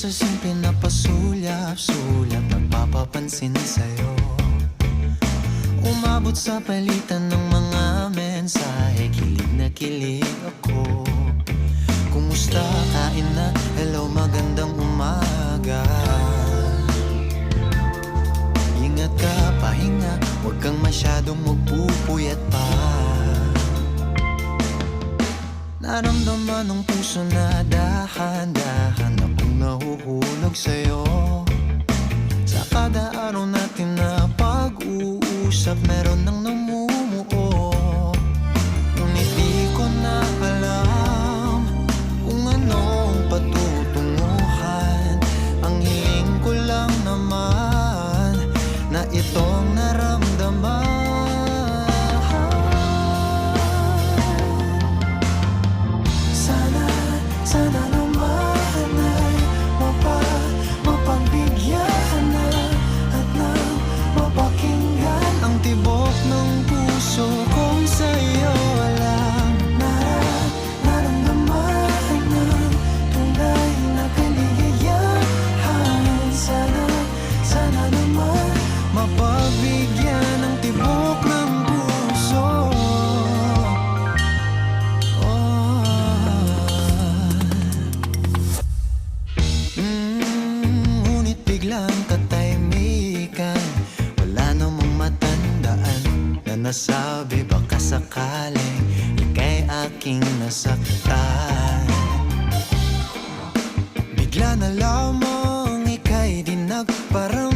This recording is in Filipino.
sa simple na pasulyap-sulyap, nagpapapansin sa'yo. Umabot sa palitan ng mga mensahe, kilig na kilig ako. Kumusta, kain na, hello, magandang umaga. Ingat ka, pahinga, huwag kang masyadong magpupuyat pa. Naramdaman ng puso na dahan-dahan akong nahuhulog sa'yo. Sa kada araw natin na pag-uusap, meron nang namumuo. Ngunit di ko na alam kung anong patutunguhan. Ang hiling ko lang naman na itong naramdaman. Sana naman ay mapagbigyan na at nang mapakinggan ang tibok ng puso kong sa'yo lang naramdaman ng tunay na kaligayahan. Sana naman mapagbigyan ang tibok ng puso. Ngunit biglang katahimikan, wala namang matandaan na nasabi baka sakaling ika'y aking nasaktan. Bigla na lamang ika'y di nagparamdam.